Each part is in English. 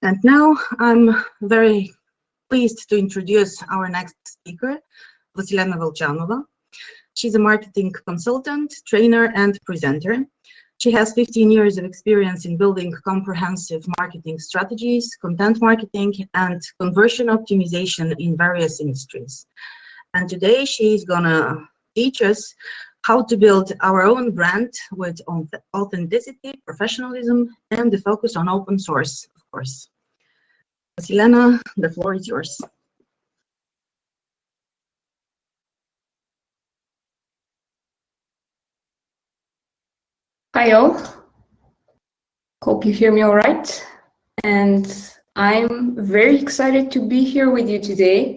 And now I'm very pleased to introduce our next speaker, Vasilena Volchanova. She's a marketing consultant, trainer, and presenter. She has 15 years of experience in building comprehensive marketing strategies, content marketing, and conversion optimization in various industries. And today she's gonna teach us how to build our own brand with authenticity, professionalism, and the focus on open source, of course. Vasilena, the floor is yours. Hi all, hope you hear me all right. And I'm very excited to be here with you today.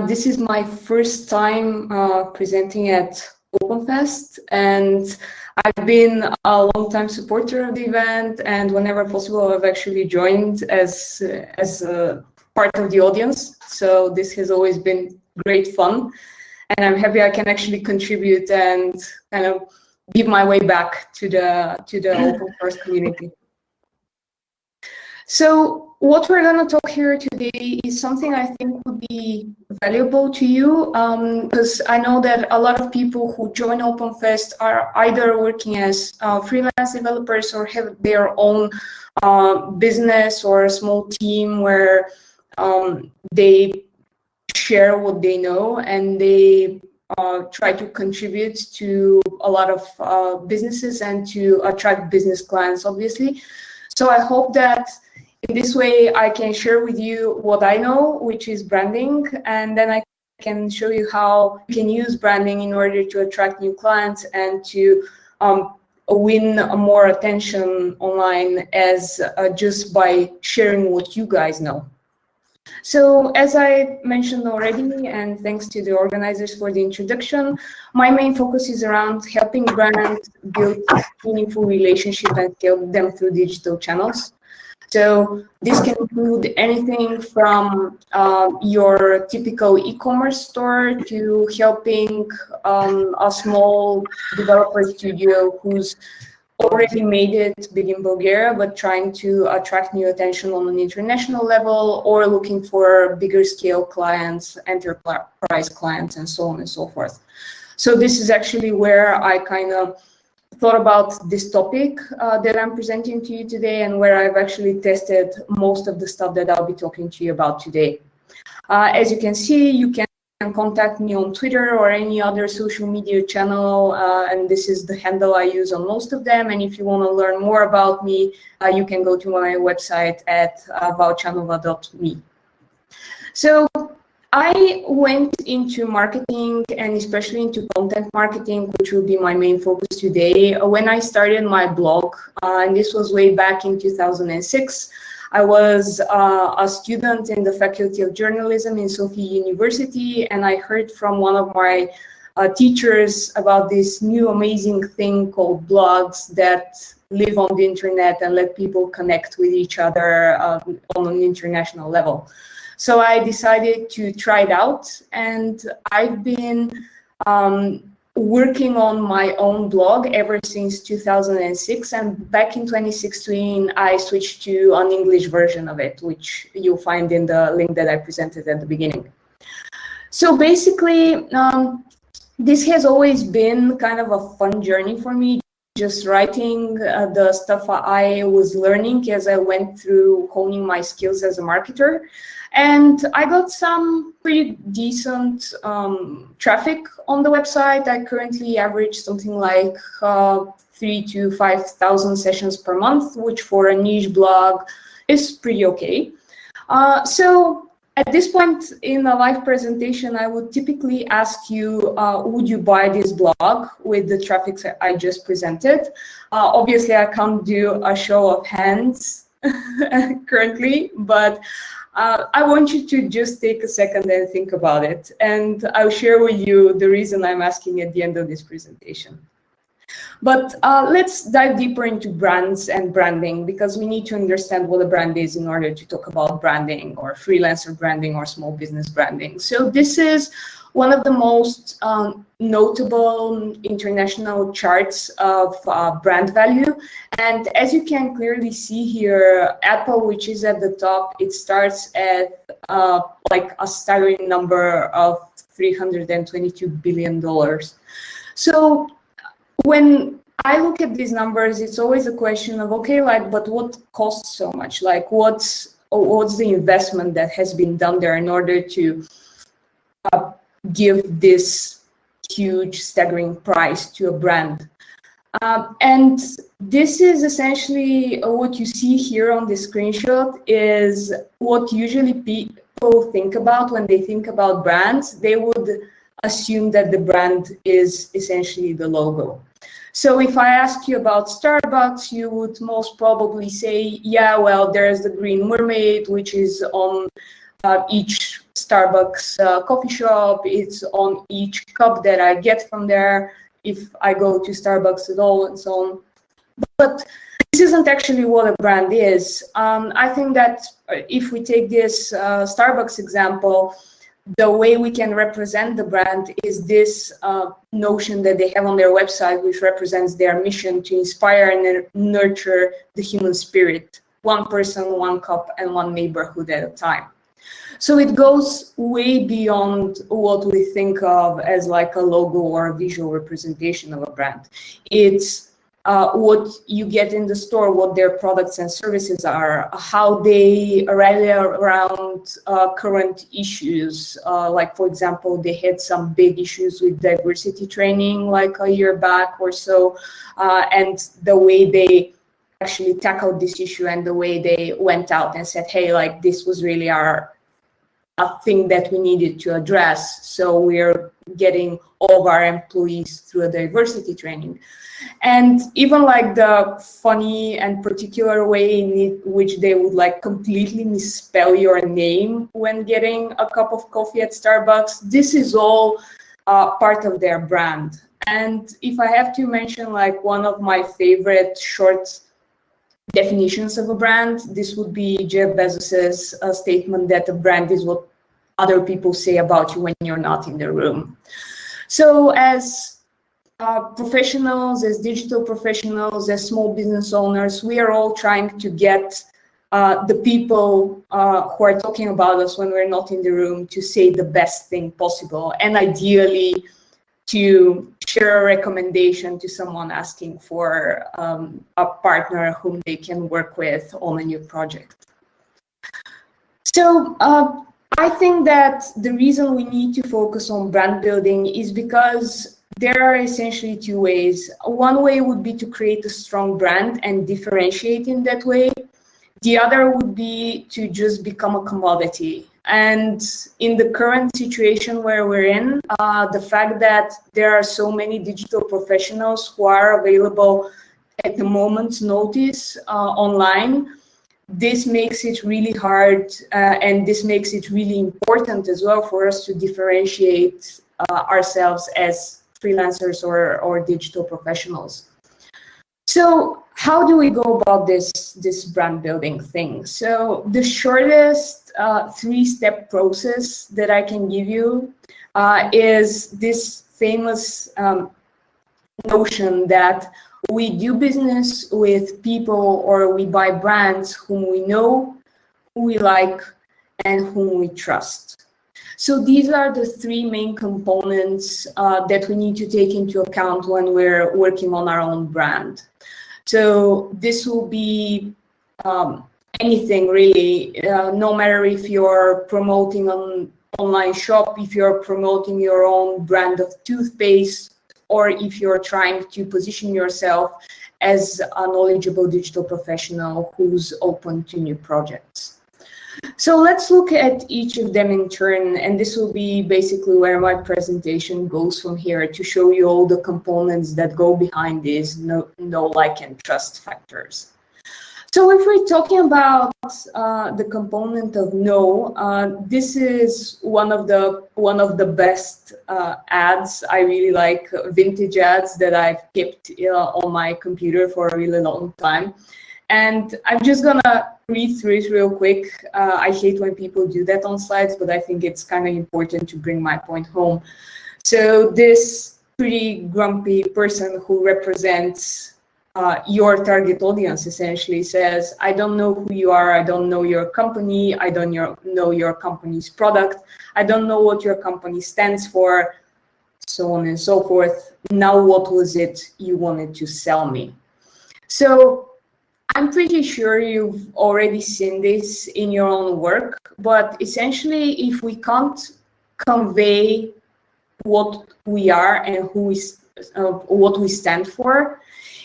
This is my first time presenting at OpenFest, and I've been a long-time supporter of the event, and whenever possible I've actually joined as a part of the audience. So this has always been great fun, and I'm happy I can actually contribute and kind of give my way back to the open source community. So what we're going to talk here today is something I think would be valuable to you, because I know that a lot of people who join OpenFest are either working as freelance developers or have their own business or a small team where they share what they know and they try to contribute to a lot of businesses and to attract business clients, obviously. So I hope that in this way I can share with you what I know, which is branding, and then I can show you how you can use branding in order to attract new clients and to win more attention online as just by sharing what you guys know. So as I mentioned already, and thanks to the organizers for the introduction, my main focus is around helping brands build meaningful relationships and scale them through digital channels. So this can include anything from your typical e-commerce store to helping a small developer studio who's already made it big in Bulgaria, but trying to attract new attention on an international level, or looking for bigger scale clients, enterprise clients, and so on and so forth. So this is actually where I kind of thought about this topic that I'm presenting to you today, and where I've actually tested most of the stuff that I'll be talking to you about today. As you can see, you can contact me on Twitter or any other social media channel, and this is the handle I use on most of them. And if you want to learn more about me, you can go to my website at volchanova.me. So I went into marketing, and especially into content marketing, which will be my main focus today, when I started my blog, and this was way back in 2006. I was a student in the Faculty of Journalism in Sofia University, and I heard from one of my teachers about this new amazing thing called blogs that live on the internet and let people connect with each other on an international level. So I decided to try it out, and I've been working on my own blog ever since 2006, and back in 2016 I switched to an English version of it, which you'll find in the link that I presented at the beginning. So basically this has always been kind of a fun journey for me, just writing the stuff I was learning as I went through honing my skills as a marketer. And I got some pretty decent traffic on the website. I currently average something like 3,000 to 5,000 sessions per month, which for a niche blog is pretty okay. So at this point in a live presentation, I would typically ask you, would you buy this blog with the traffic I just presented? Obviously, I can't do a show of hands currently, but I want you to just take a second and think about it, and I'll share with you the reason I'm asking at the end of this presentation. But let's dive deeper into brands and branding, because we need to understand what a brand is in order to talk about branding or freelancer branding or small business branding. So this is one of the most notable international charts of brand value. And as you can clearly see here, Apple, which is at the top, it starts at like a staggering number of $322 billion. So when I look at these numbers, it's always a question of, okay, like, but what costs so much? Like, what's the investment that has been done there in order to give this huge, staggering price to a brand? And this is essentially what you see here on the screenshot is what usually people think about when they think about brands. They would assume that the brand is essentially the logo. So if I ask you about Starbucks, you would most probably say, yeah, well, there's the green mermaid, which is on each Starbucks coffee shop. It's on each cup that I get from there if I go to Starbucks at all, and so on. But this isn't actually what a brand is. I think that if we take this Starbucks example, the way we can represent the brand is this notion that they have on their website, which represents their mission to inspire and nurture the human spirit, one person, one cup, and one neighborhood at a time. So it goes way beyond what we think of as like a logo or a visual representation of a brand. It's what you get in the store, what their products and services are, how they rally around current issues. Like, for example, they had some big issues with diversity training like a year back or so, and the way they actually tackled this issue and the way they went out and said, hey, like, this was really a thing that we needed to address. So we're getting all of our employees through a diversity training. And even like the funny and particular way in which they would like completely misspell your name when getting a cup of coffee at Starbucks, this is all part of their brand. And if I have to mention like one of my favorite short definitions of a brand, this would be Jeff Bezos's statement that a brand is what other people say about you when you're not in the room. So as professionals, as digital professionals, as small business owners, we are all trying to get the people who are talking about us when we're not in the room to say the best thing possible, and ideally to share a recommendation to someone asking for a partner whom they can work with on a new project. So I think that the reason we need to focus on brand building is because there are essentially two ways. One way would be to create a strong brand and differentiate in that way. The other would be to just become a commodity. And in the current situation where we're in, the fact that there are so many digital professionals who are available at the moment's notice online, this makes it really hard and this makes it really important as well for us to differentiate ourselves as freelancers or digital professionals. So how do we go about this brand building thing? So the shortest three-step process that I can give you is this famous notion that we do business with people or we buy brands whom we know, who we like, and whom we trust. So these are the three main components that we need to take into account when we're working on our own brand. So this will be anything really, no matter if you're promoting an online shop, if you're promoting your own brand of toothpaste, or if you're trying to position yourself as a knowledgeable digital professional who's open to new projects. So let's look at each of them in turn, and this will be basically where my presentation goes from here to show you all the components that go behind these know, like, and trust factors. So if we're talking about the component of know, this is one of the best ads. I really like vintage ads that I've kept on my computer for a really long time. And I'm just gonna read through it real quick. I hate when people do that on slides, but I think it's kind of important to bring my point home. So this pretty grumpy person who represents your target audience essentially says, I don't know who you are, I don't know your company, I don't know your company's product, I don't know what your company stands for, so on and so forth. Now, what was it you wanted to sell me? So I'm pretty sure you've already seen this in your own work, but essentially, if we can't convey what we are and what we stand for,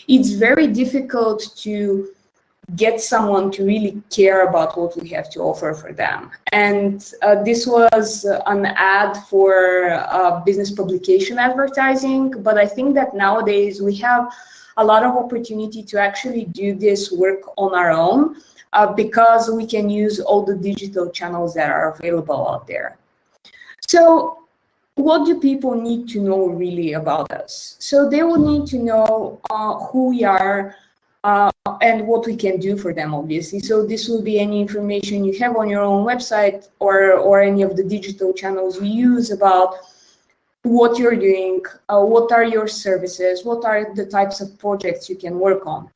it's very difficult to get someone to really care about what we have to offer for them. And this was an ad for business publication advertising, but I think that nowadays we have a lot of opportunity to actually do this work on our own because we can use all the digital channels that are available out there. So what do people need to know really about us? So they will need to know who we are and what we can do for them, obviously. So this will be any information you have on your own website or any of the digital channels you use about what you're doing, what are your services, what are the types of projects you can work on,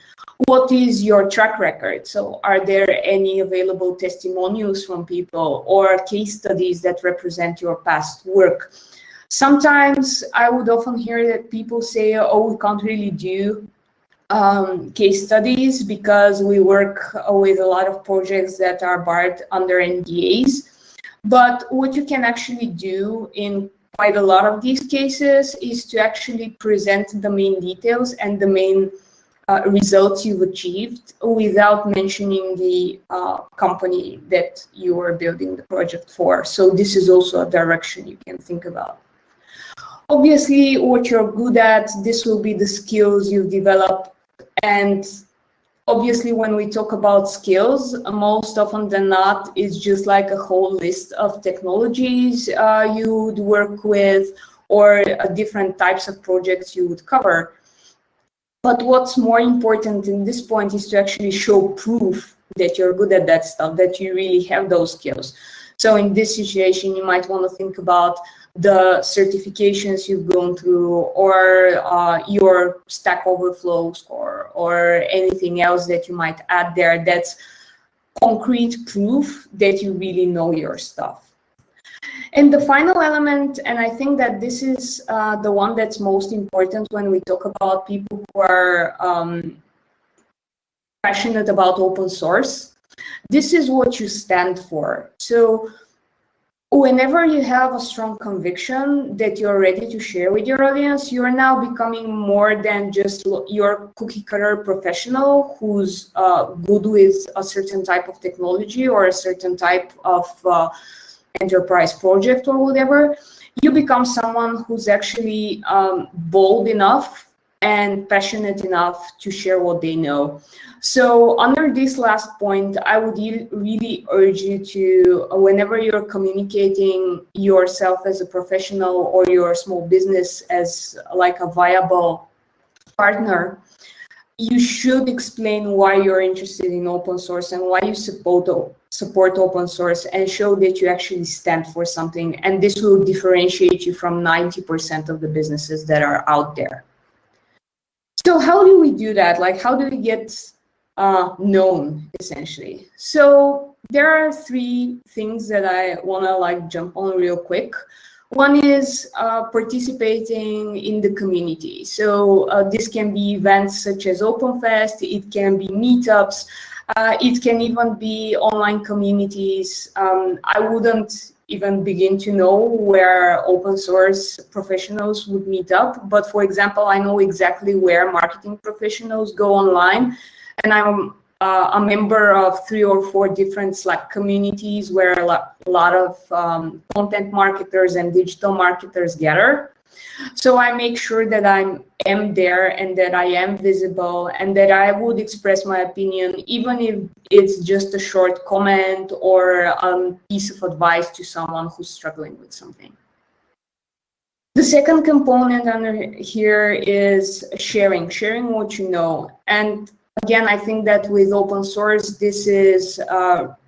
what is your track record. So are there any available testimonials from people or case studies that represent your past work? Sometimes I would often hear that people say, oh, we can't really do case studies because we work with a lot of projects that are barred under NDAs. But what you can actually do in quite a lot of these cases is to actually present the main details and the main results you've achieved without mentioning the company that you are building the project for. So this is also a direction you can think about. Obviously, what you're good at, this will be the skills you've developed. And obviously, when we talk about skills, most often than not, it's just like a whole list of technologies you would work with or different types of projects you would cover. But what's more important in this point is to actually show proof that you're good at that stuff, that you really have those skills. So in this situation, you might want to think about the certifications you've gone through or your Stack Overflow score or anything else that you might add there that's concrete proof that you really know your stuff. And the final element, and I think that this is the one that's most important when we talk about people who are passionate about open source, this is what you stand for. So whenever you have a strong conviction that you're ready to share with your audience, you're now becoming more than just your cookie cutter professional who's good with a certain type of technology or a certain type of enterprise project or whatever. You become someone who's actually bold enough and passionate enough to share what they know. So under this last point, I would really urge you to, whenever you're communicating yourself as a professional or your small business as like a viable partner, you should explain why you're interested in open source and why you support open source and show that you actually stand for something. And this will differentiate you from 90% of the businesses that are out there. So how do we do that? Like, how do we get known, essentially? So there are three things that I want to jump on real quick. One is participating in the community. So this can be events such as OpenFest, it can be meetups, it can even be online communities. I wouldn't even begin to know where open source professionals would meet up. But for example, I know exactly where marketing professionals go online. And I'm a member of 3 or 4 different Slack communities where a lot of content marketers and digital marketers gather. So I make sure that I am there and that I am visible and that I would express my opinion, even if it's just a short comment or a piece of advice to someone who's struggling with something. The second component under here is sharing what you know. And again, I think that with open source, this is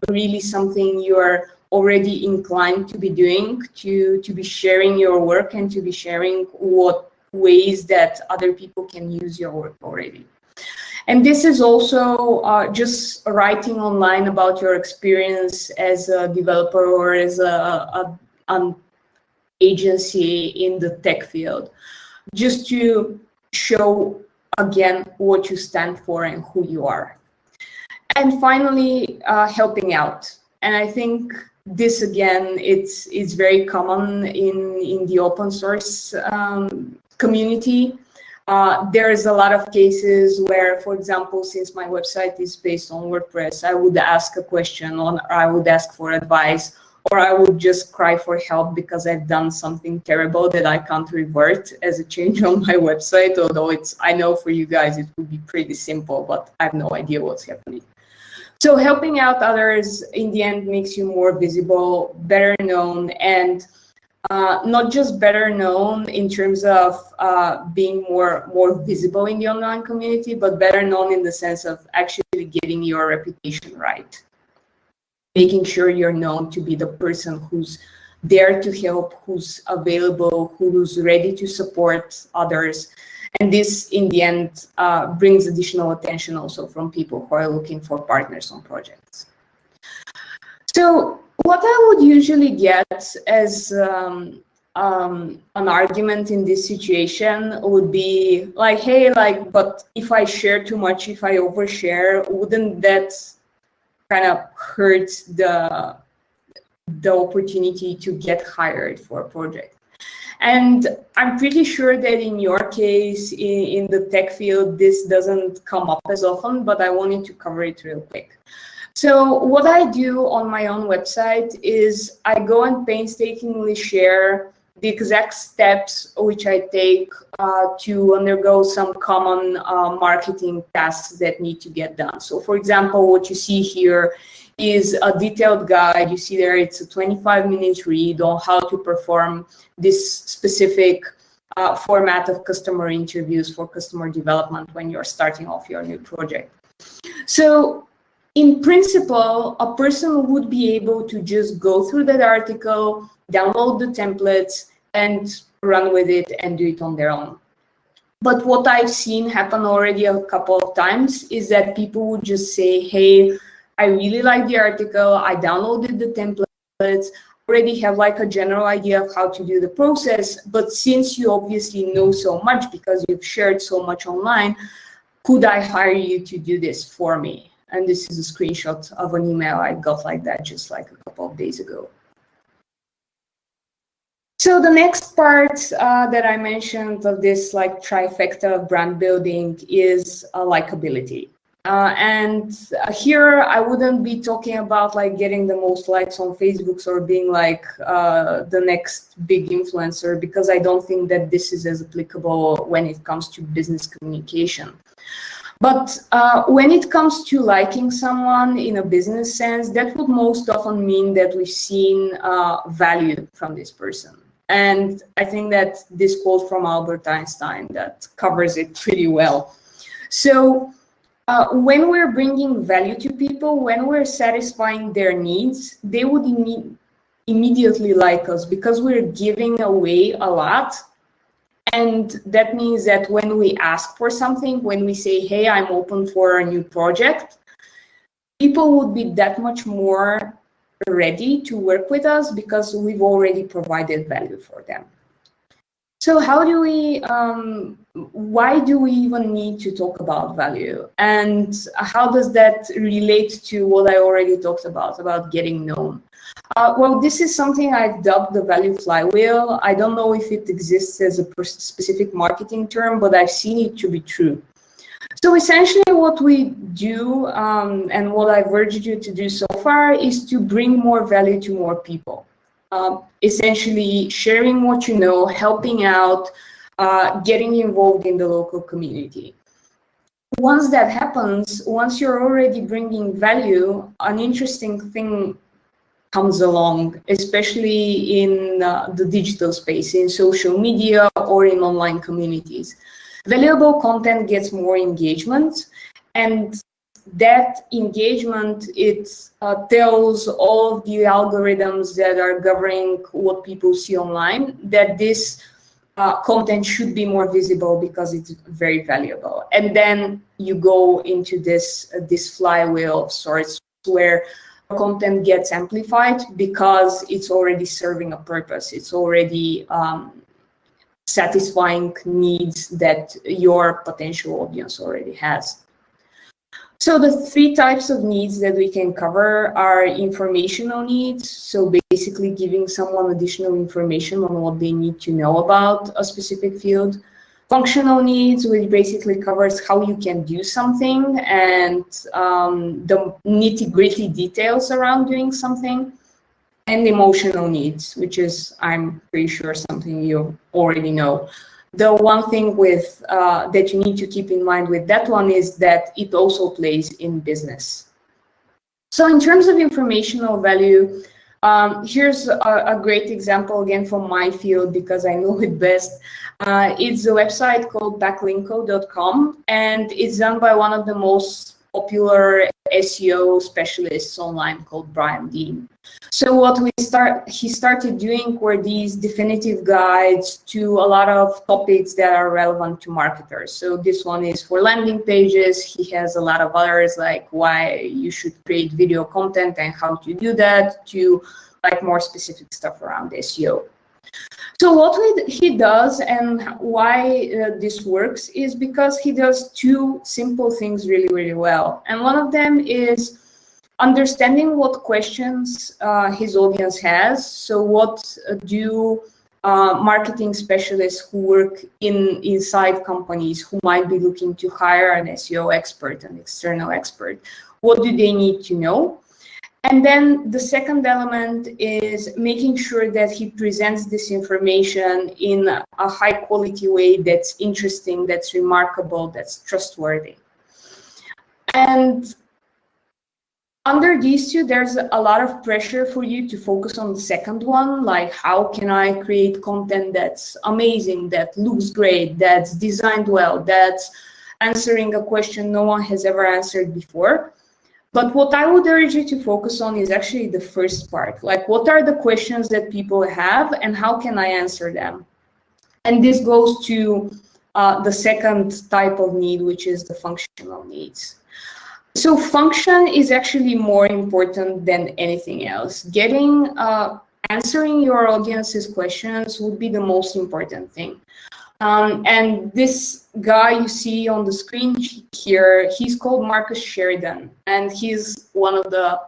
really something you are already inclined to be doing, to be sharing your work and to be sharing what ways that other people can use your work already. And this is also just writing online about your experience as a developer or as an agency in the tech field, just to show again what you stand for and who you are. And finally, helping out. And I think this again, it's very common in the open source community. There's a lot of cases where, for example, since my website is based on WordPress, I would ask a question or I would ask for advice, or I would just cry for help because I've done something terrible that I can't revert as a change on my website, although I know for you guys it would be pretty simple, but I have no idea what's happening. So helping out others in the end makes you more visible, better known, and not just better known in terms of being more visible in the online community, but better known in the sense of actually getting your reputation right. Making sure you're known to be the person who's there to help, who's available, who's ready to support others. And this, in the end, brings additional attention also from people who are looking for partners on projects. So what I would usually get as an argument in this situation would be like, hey, but if I share too much, if I overshare, wouldn't that kind of hurt the opportunity to get hired for a project? And I'm pretty sure that in your case, in the tech field, this doesn't come up as often, but I wanted to cover it real quick. So what I do on my own website is I go and painstakingly share the exact steps which I take to undergo some common marketing tasks that need to get done. So for example, what you see here is a detailed guide. You see there, it's a 25-minute read on how to perform this specific format of customer interviews for customer development when you're starting off your new project. So in principle, a person would be able to just go through that article, download the templates, and run with it and do it on their own. But what I've seen happen already a couple of times is that people would just say, hey, I really like the article, I downloaded the templates, already have like a general idea of how to do the process, but since you obviously know so much because you've shared so much online, could I hire you to do this for me? And this is a screenshot of an email I got like that just like a couple of days ago. So the next part that I mentioned of this like trifecta of brand building is likability. And here I wouldn't be talking about like getting the most likes on Facebook or being like the next big influencer, because I don't think that this is as applicable when it comes to business communication. But when it comes to liking someone in a business sense, that would most often mean that we've seen value from this person. And I think that this quote from Albert Einstein that covers it pretty well. So when we're bringing value to people, when we're satisfying their needs, they would immediately like us because we're giving away a lot. And that means that when we ask for something, when we say, hey, I'm open for a new project, people would be that much more ready to work with us because we've already provided value for them. So how do we, why do we even need to talk about value? And how does that relate to what I already talked about getting known? Well, this is something I've dubbed the value flywheel. I don't know if it exists as a specific marketing term, but I've seen it to be true. So essentially what we do and what I've urged you to do so far is to bring more value to more people. Essentially sharing what you know, helping out, getting involved in the local community. Once that happens, once you're already bringing value, an interesting thing comes along, especially in the digital space, in social media or in online communities. Valuable content gets more engagement, And that engagement, it tells all of the algorithms that are governing what people see online that this content should be more visible because it's very valuable. And then you go into this flywheel of sorts where content gets amplified because it's already serving a purpose. It's already satisfying needs that your potential audience already has. So the three types of needs that we can cover are informational needs. So basically giving someone additional information on what they need to know about a specific field. Functional needs, which basically covers how you can do something and the nitty-gritty details around doing something. And emotional needs, which is, I'm pretty sure, something you already know. The one thing with that you need to keep in mind with that one is that it also plays in business. So in terms of informational value, here's a great example again from my field because I know it best. It's a website called backlinko.com, and it's done by one of the most popular SEO specialists online called Brian Dean. So what he started doing were these definitive guides to a lot of topics that are relevant to marketers. So this one is for landing pages. He has a lot of others like why you should create video content and how to do that, to like more specific stuff around SEO. So what he does and why this works is because he does two simple things really, really well. And one of them is understanding what questions his audience has. So what do marketing specialists who work inside companies who might be looking to hire an SEO expert, an external expert, what do they need to know? And then the second element is making sure that he presents this information in a high quality way that's interesting, that's remarkable, that's trustworthy. And under these two, there's a lot of pressure for you to focus on the second one, like how can I create content that's amazing, that looks great, that's designed well, that's answering a question no one has ever answered before. But what I would urge you to focus on is actually the first part, like what are the questions that people have and how can I answer them? And this goes to the second type of need, which is the functional needs. So function is actually more important than anything else. Answering your audience's questions would be the most important thing. And this guy you see on the screen here, he's called Marcus Sheridan, and he's one of the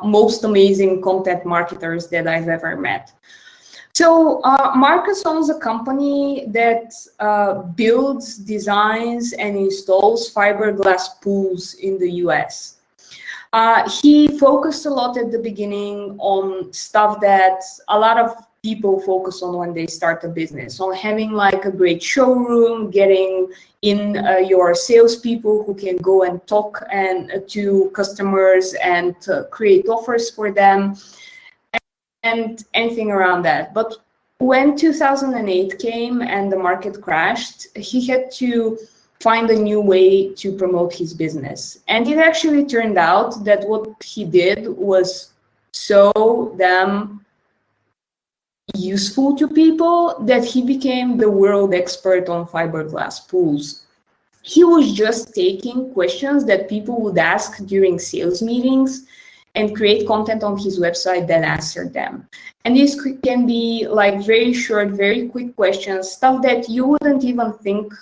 most amazing content marketers that I've ever met. So Marcus owns a company that builds, designs, and installs fiberglass pools in the US. He focused a lot at the beginning on stuff that a lot of people focus on when they start a business, on having like a great showroom, getting in your salespeople who can go and talk to customers and create offers for them, and anything around that. But when 2008 came and the market crashed, he had to find a new way to promote his business. And it actually turned out that what he did was so damn useful to people that he became the world expert on fiberglass pools. He was just taking questions that people would ask during sales meetings and create content on his website that answered them. And these can be like very short, very quick questions, stuff that you wouldn't even think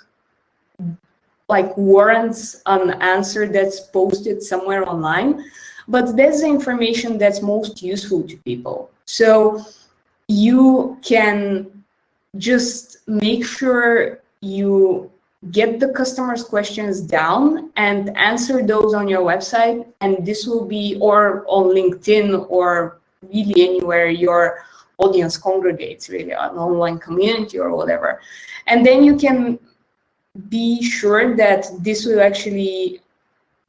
like warrants an answer that's posted somewhere online, but that's the information that's most useful to people. So you can just make sure you get the customer's questions down and answer those on your website, and this will be, or on LinkedIn, or really anywhere your audience congregates, really an online community or whatever. And then you can be sure that this will actually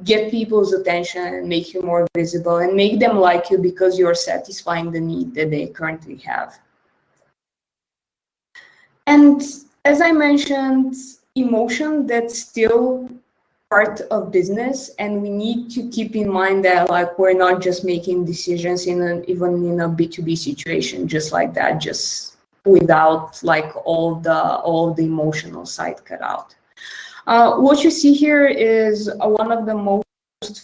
get people's attention and make you more visible and make them like you because you're satisfying the need that they currently have. And as I mentioned, emotion, that's still part of business, and we need to keep in mind that like we're not just making decisions even in a B2B situation just like that, just without like all the emotional side cut out. What you see here is one of the most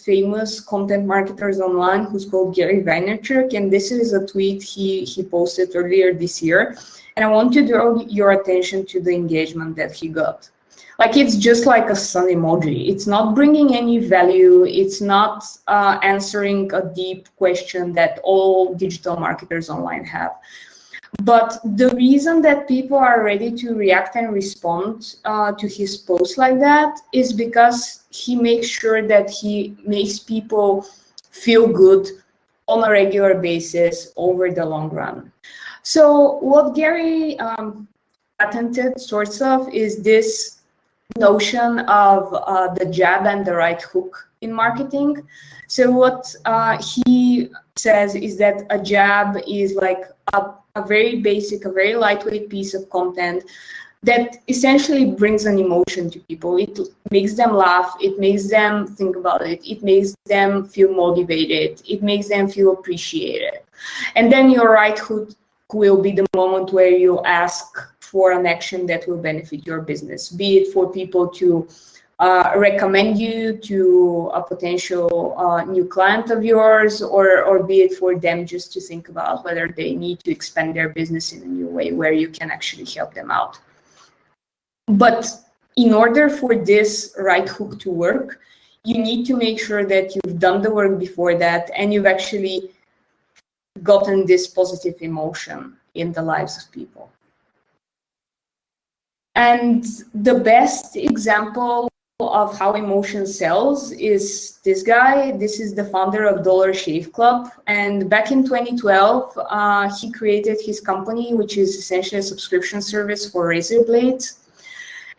famous content marketers online, who's called Gary Vaynerchuk, and this is a tweet he posted earlier this year, and I want to draw your attention to the engagement that he got. Like, it's just like a sun emoji. It's not bringing any value. It's not answering a deep question that all digital marketers online have. But the reason that people are ready to react and respond to his posts like that is because he makes sure that he makes people feel good on a regular basis over the long run. So what Gary patented, sorts of, is this notion of the jab and the right hook in marketing. So what he says is that a jab is like a very basic, a very lightweight piece of content that essentially brings an emotion to people. It makes them laugh, it makes them think about it, it makes them feel motivated, it makes them feel appreciated. And then your right hook will be the moment where you ask for an action that will benefit your business, be it for people to recommend you to a potential new client of yours, or be it for them just to think about whether they need to expand their business in a new way where you can actually help them out. But in order for this right hook to work, you need to make sure that you've done the work before that and you've actually gotten this positive emotion in the lives of people. And the best example of how emotion sells is this guy. This is the founder of Dollar Shave Club. And back in 2012, he created his company, which is essentially a subscription service for razor blades.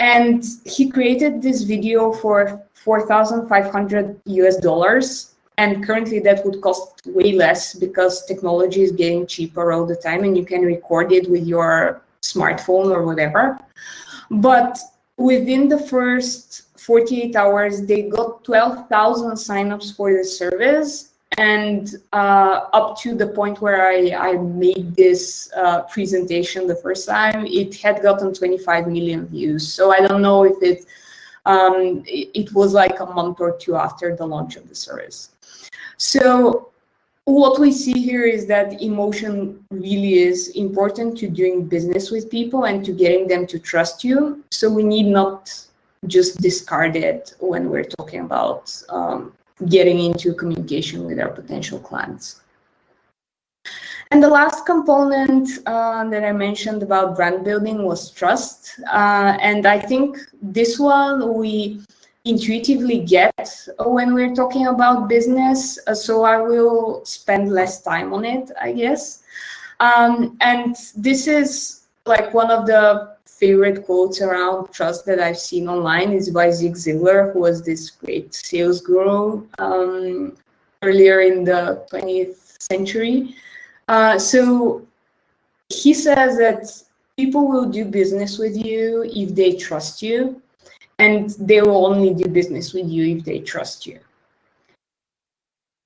And he created this video for $4,500 US. And currently that would cost way less because technology is getting cheaper all the time and you can record it with your smartphone or whatever. But within the first 48 hours, they got 12,000 signups for the service. And up to the point where I made this presentation the first time, it had gotten 25 million views. So I don't know if it was like a month or two after the launch of the service. So what we see here is that emotion really is important to doing business with people and to getting them to trust you. So we need not just discard it when we're talking about getting into communication with our potential clients. And the last component that I mentioned about brand building was trust. And I think this one we intuitively get when we're talking about business. So I will spend less time on it, I guess. And this is like one of the favorite quotes around trust that I've seen online is by Zig Ziglar, who was this great sales guru earlier in the 20th century. So he says that people will do business with you if they trust you, and they will only do business with you if they trust you.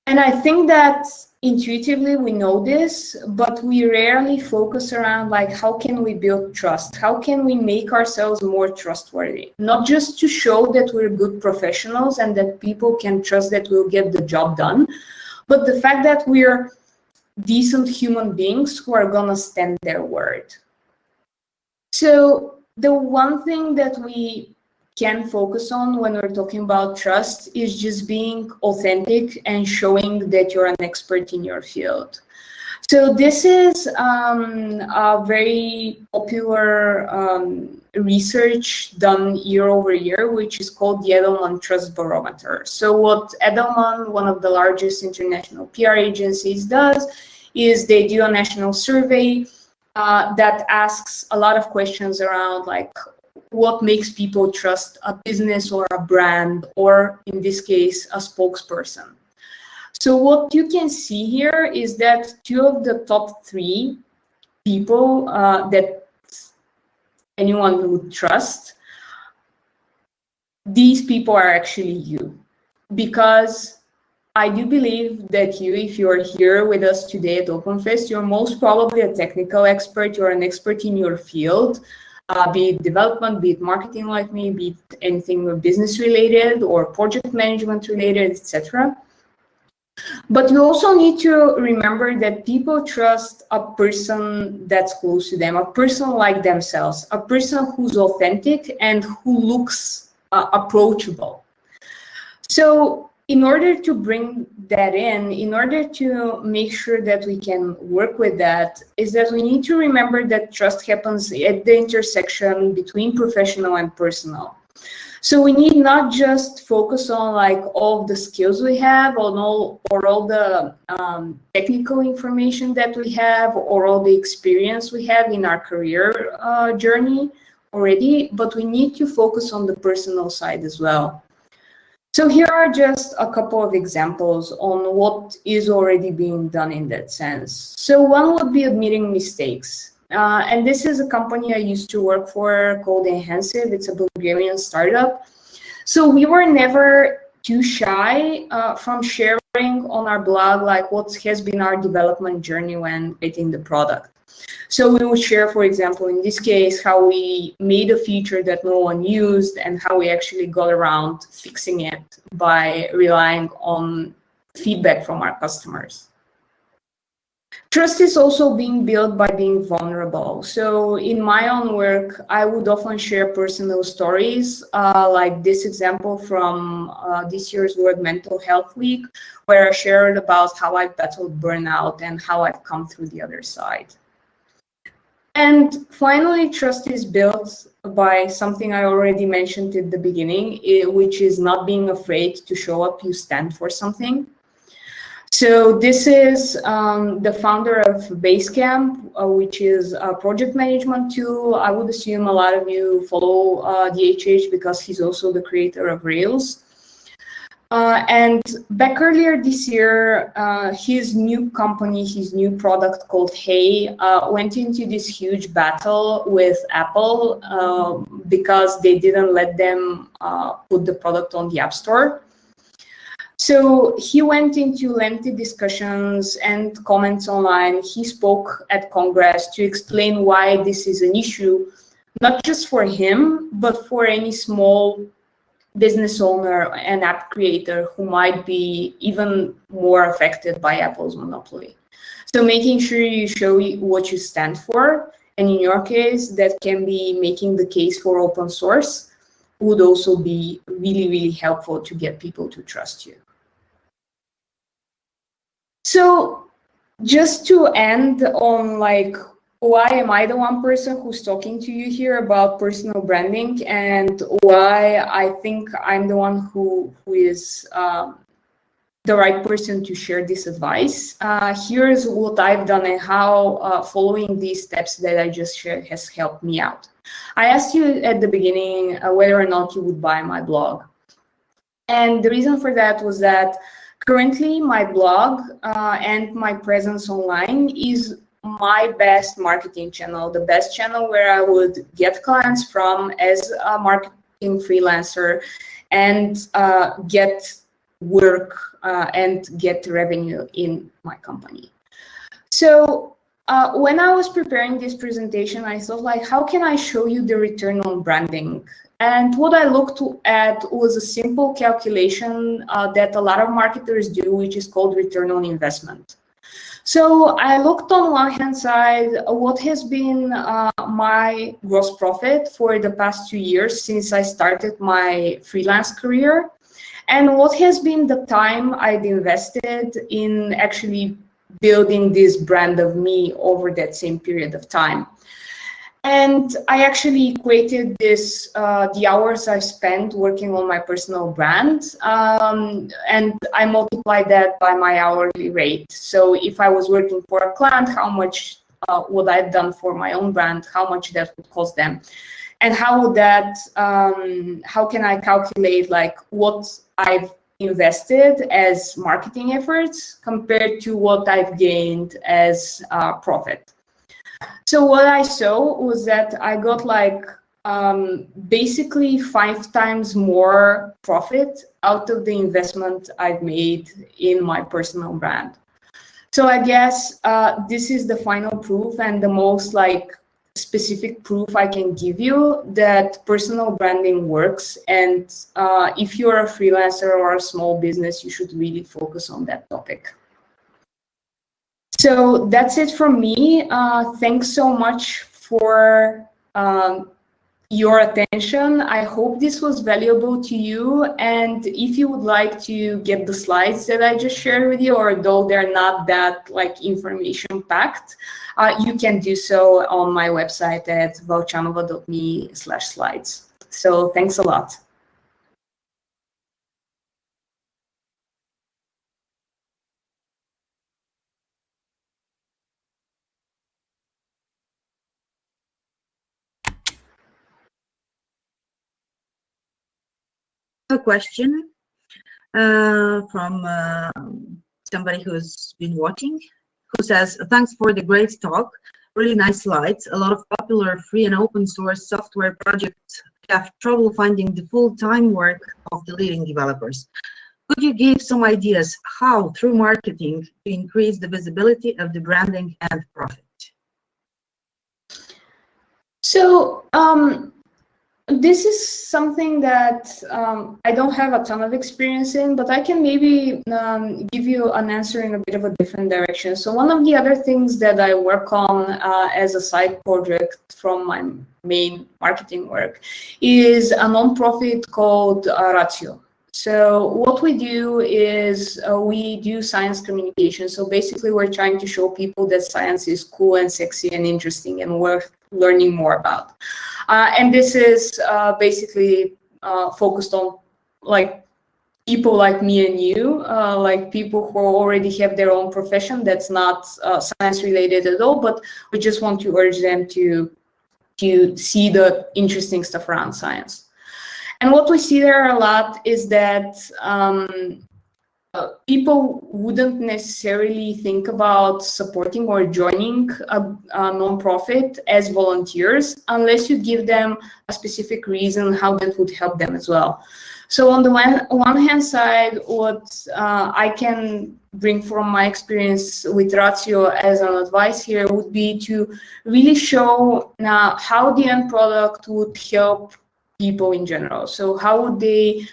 And I think that intuitively we know this, but we rarely focus around like, how can we build trust? How can we make ourselves more trustworthy? Not just to show that we're good professionals and that people can trust that we'll get the job done, but the fact that we're decent human beings who are gonna stand their word. So the one thing that we can focus on when we're talking about trust is just being authentic and showing that you're an expert in your field. So this is a very popular research done year over year, which is called the Edelman Trust Barometer. So what Edelman, one of the largest international PR agencies, does is they do a national survey that asks a lot of questions around like, what makes people trust a business or a brand, or in this case, a spokesperson. So what you can see here is that two of the top three people that anyone would trust these people are actually you, because I do believe that you, if you're here with us today at OpenFest, you're most probably a technical expert, you're an expert in your field, be it development, be it marketing like me, be it anything business related or project management related, etc. But you also need to remember that people trust a person that's close to them, a person like themselves, a person who's authentic and who looks approachable. So in order to bring that in order to make sure that we can work with that, is that we need to remember that trust happens at the intersection between professional and personal. So we need not just focus on like all the skills we have, on all the technical information that we have, or all the experience we have in our career journey already, but we need to focus on the personal side as well. So here are just a couple of examples on what is already being done in that sense. So one would be admitting mistakes. And this is a company I used to work for called Enhansive. It's a Bulgarian startup. So we were never too shy from sharing on our blog like what has been our development journey when creating the product. So we would share, for example, in this case, how we made a feature that no one used and how we actually got around fixing it by relying on feedback from our customers. Trust is also being built by being vulnerable. So in my own work, I would often share personal stories, like this example from this year's World Mental Health Week, where I shared about how I've battled burnout and how I've come through the other side. And finally, trust is built by something I already mentioned at the beginning, which is not being afraid to show up, you stand for something. So this is the founder of Basecamp, which is a project management tool. I would assume a lot of you follow DHH because he's also the creator of Rails. And back earlier this year, his new company, his new product called Hey, went into this huge battle with Apple because they didn't let them put the product on the App Store. So he went into lengthy discussions and comments online. He spoke at Congress to explain why this is an issue, not just for him, but for any small business owner and app creator who might be even more affected by Apple's monopoly. So making sure you show what you stand for, and in your case, that can be making the case for open source, would also be really, really helpful to get people to trust you. So just to end on like, why am I the one person who's talking to you here about personal branding, and why I think I'm the one who is the right person to share this advice. Here's what I've done and how following these steps that I just shared has helped me out. I asked you at the beginning whether or not you would buy my blog. And the reason for that was that currently my blog and my presence online is my best marketing channel, the best channel where I would get clients from as a marketing freelancer and get work and get revenue in my company. So when I was preparing this presentation, I thought like, how can I show you the return on branding? And what I looked at was a simple calculation that a lot of marketers do, which is called return on investment. So I looked on one hand side, what has been my gross profit for the past 2 years since I started my freelance career, and what has been the time I've invested in actually building this brand of me over that same period of time. And I actually equated this, the hours I spent working on my personal brand, and I multiplied that by my hourly rate. So if I was working for a client, how much would I have done for my own brand, how much that would cost them? And how would that, how can I calculate like what I've invested as marketing efforts compared to what I've gained as profit? So what I saw was that I got like basically 5 times more profit out of the investment I've made in my personal brand. So I guess this is the final proof and the most specific proof I can give you that personal branding works. And if you're a freelancer or a small business, you should really focus on that topic. So that's it from me. Thanks so much for your attention. I hope this was valuable to you. And if you would like to get the slides that I just shared with you, or though they're not that information packed, you can do so on my website at valchanova.me/slides. So thanks a lot. A question from somebody who's been watching, who says, thanks for the great talk, really nice slides. A lot of popular free and open source software projects have trouble finding the full-time work of the leading developers. Could you give some ideas how, through marketing, to increase the visibility of the branding and profit? So this is something that I don't have a ton of experience in, but I can maybe give you an answer in a bit of a different direction. So one of the other things that I work on as a side project from my main marketing work is a nonprofit called Ratio. So what we do is we do science communication. So basically we're trying to show people that science is cool and sexy and interesting and worth learning more about. And this is basically focused on people like me and you, people who already have their own profession that's not science related at all, but we just want to urge them to see the interesting stuff around science. And what we see there a lot is that people wouldn't necessarily think about supporting or joining a nonprofit as volunteers unless you give them a specific reason how that would help them as well. So on the one hand side, what I can bring from my experience with Ratio as an advice here would be to really show how the end product would help people in general. So how would they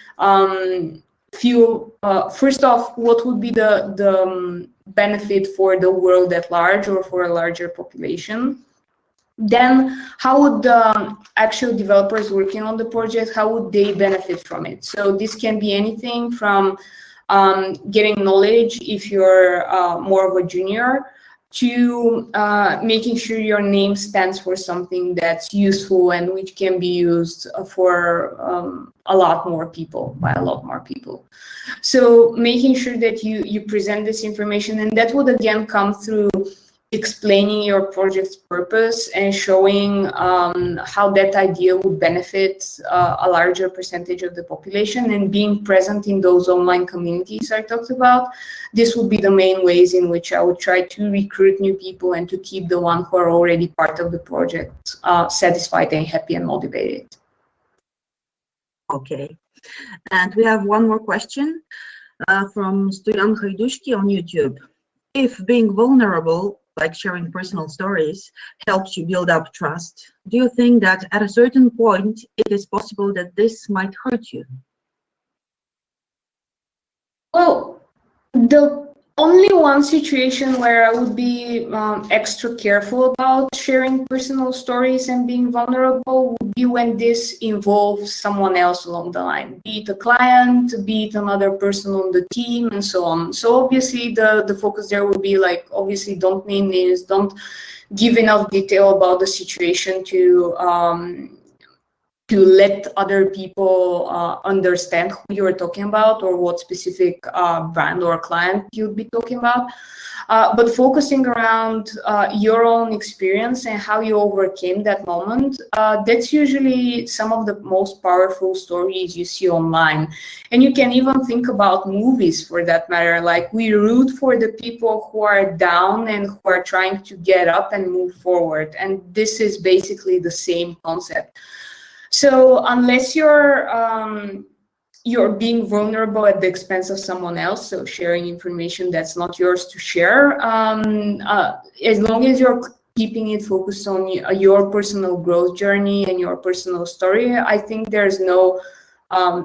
feel, first off, what would be the benefit for the world at large or for a larger population? Then how would the actual developers working on the project, how would they benefit from it? So this can be anything from getting knowledge if you're more of a junior, to making sure your name stands for something that's useful and which can be used for a lot more people, by a lot more people. So making sure that you present this information, and that would again come through explaining your project's purpose and showing how that idea would benefit a larger percentage of the population, and being present in those online communities I talked about. This would be the main ways in which I would try to recruit new people and to keep the ones who are already part of the project satisfied and happy and motivated. Okay, and we have one more question from Stoyan Haidushki on YouTube. If being vulnerable, like sharing personal stories, helps you build up trust, do you think that at a certain point it is possible that this might hurt you? Well, the only one situation where I would be extra careful about sharing personal stories and being vulnerable would be when this involves someone else along the line, be it a client, be it another person on the team, and so on. So obviously the focus there would be obviously don't name names, don't give enough detail about the situation to let other people understand who you're talking about or what specific brand or client you'd be talking about. But focusing around your own experience and how you overcame that moment, that's usually some of the most powerful stories you see online. And you can even think about movies for that matter. Like, we root for the people who are down and who are trying to get up and move forward. And this is basically the same concept. So unless you're being vulnerable at the expense of someone else, so sharing information that's not yours to share, as long as you're keeping it focused on your personal growth journey and your personal story, I think there's no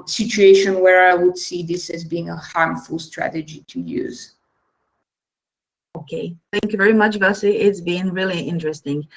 situation where I would see this as being a harmful strategy to use. Okay, thank you very much, Vasi. It's been really interesting.